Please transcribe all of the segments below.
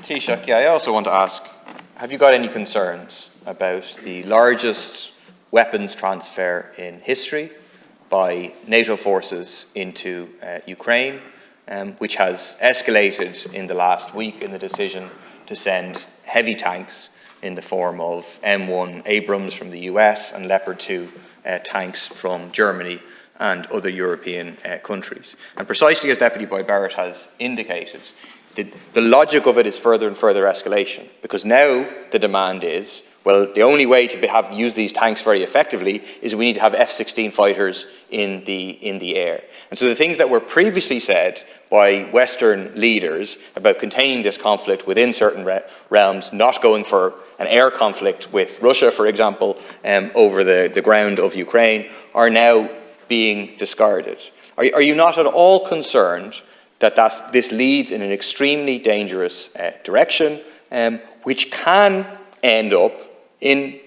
Taoiseach, I also want to ask, have you got any concerns about the largest weapons transfer in history by NATO forces into Ukraine, which has escalated in the last week in the decision to send heavy tanks in the form of M1 Abrams from the US and Leopard 2 tanks from Germany and other European countries. And precisely as Deputy Boy Barrett has indicated, the logic of it is further and further escalation, because now the demand is, well, the only way to use these tanks very effectively is we need to have F-16 fighters in the air. And so the things that were previously said by Western leaders about containing this conflict within certain realms, not going for an air conflict with Russia, for example, over the ground of Ukraine, are now being discarded. Are you not at all concerned that this leads in an extremely dangerous direction, which can end up in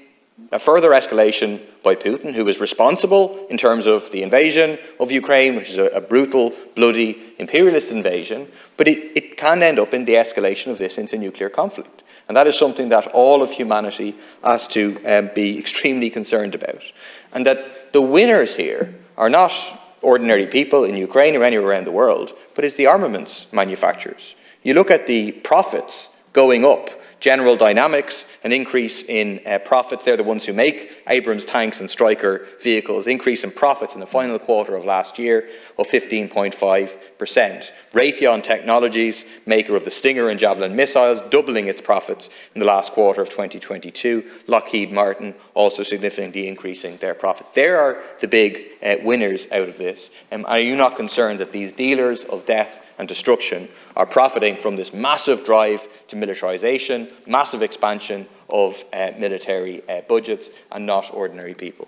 a further escalation by Putin, who is responsible in terms of the invasion of Ukraine, which is a brutal, bloody, imperialist invasion, but it can end up in the escalation of this into nuclear conflict. And that is something that all of humanity has to be extremely concerned about. And that the winners here are not ordinary people in Ukraine or anywhere around the world, but it's the armaments manufacturers. You look at the profits going up. General Dynamics, an increase in profits. They're the ones who make Abrams tanks and Stryker vehicles. Increase in profits in the final quarter of last year of 15.5%. Raytheon Technologies, maker of the Stinger and Javelin missiles, doubling its profits in the last quarter of 2022. Lockheed Martin also significantly increasing their profits. There are the big winners out of this. Are you not concerned that these dealers of death and destruction are profiting from this massive drive to militarization, massive expansion of military budgets, and not ordinary people?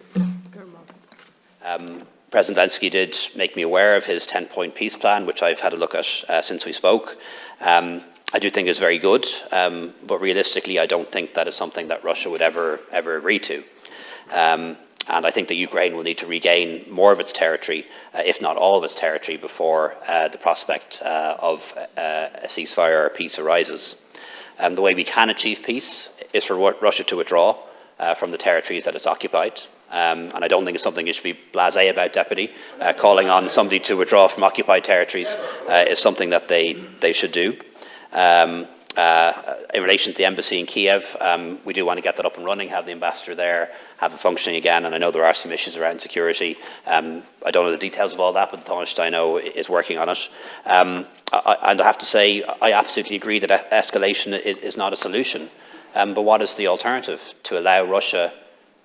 President Zelensky did make me aware of his 10-point peace plan, which I've had a look at since we spoke. I do think it's very good, but realistically, I don't think that is something that Russia would ever agree to. And I think that Ukraine will need to regain more of its territory, if not all of its territory, before the prospect of a ceasefire or peace arises. The way we can achieve peace is for Russia to withdraw from the territories that it's occupied. And I don't think it's something you should be blasé about, Deputy. Calling on somebody to withdraw from occupied territories is something that they should do. In relation to the embassy in Kiev, we do want to get that up and running, have the ambassador there, have it functioning again, and I know there are some issues around security. I don't know the details of all that, but the Taoiseach, I know, is working on it. And I have to say, I absolutely agree that escalation is not a solution. But what is the alternative? To allow Russia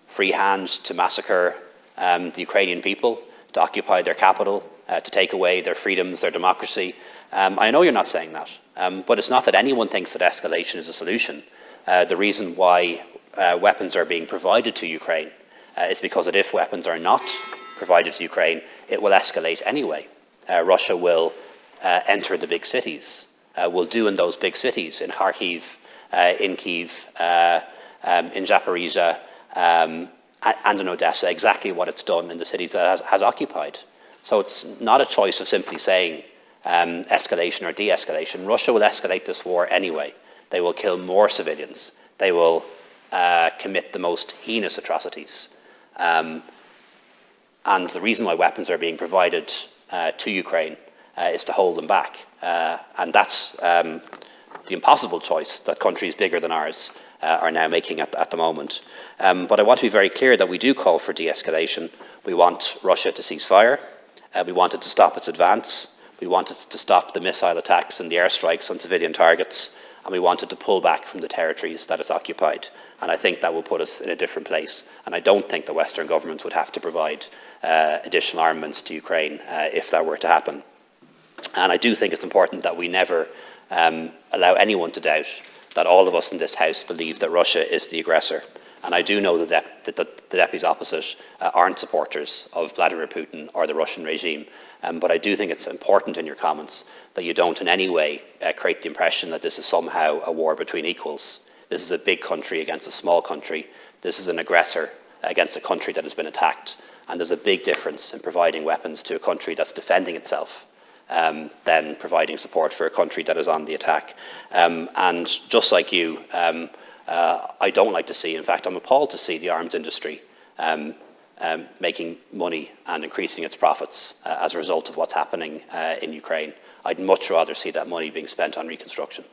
free hand to massacre the Ukrainian people, to occupy their capital, to take away their freedoms, their democracy? I know you're not saying that, but it's not that anyone thinks that escalation is a solution. The reason why weapons are being provided to Ukraine is because that if weapons are not provided to Ukraine, it will escalate anyway. Russia will enter the big cities, will do in those big cities, in Kharkiv, in Kyiv, in Zaporizhia, and in Odessa, exactly what it's done in the cities that it has occupied. So it's not a choice of simply saying escalation or de-escalation. Russia will escalate this war anyway. They will kill more civilians. They will commit the most heinous atrocities. And the reason why weapons are being provided to Ukraine is to hold them back. And that's the impossible choice that countries bigger than ours are now making at the moment. But I want to be very clear that we do call for de-escalation. We want Russia to cease fire. We want it to stop its advance. We want it to stop the missile attacks and the airstrikes on civilian targets. And we want it to pull back from the territories that it's occupied. And I think that will put us in a different place. And I don't think the Western governments would have to provide additional armaments to Ukraine if that were to happen. And I do think it's important that we never allow anyone to doubt that all of us in this House believe that Russia is the aggressor. And I do know that the deputies opposite aren't supporters of Vladimir Putin or the Russian regime. But I do think it's important in your comments that you don't in any way create the impression that this is somehow a war between equals. This is a big country against a small country. This is an aggressor against a country that has been attacked. And there's a big difference in providing weapons to a country that's defending itself than providing support for a country that is on the attack. And just like you, I don't like to see, in fact, I'm appalled to see the arms industry making money and increasing its profits as a result of what's happening in Ukraine. I'd much rather see that money being spent on reconstruction.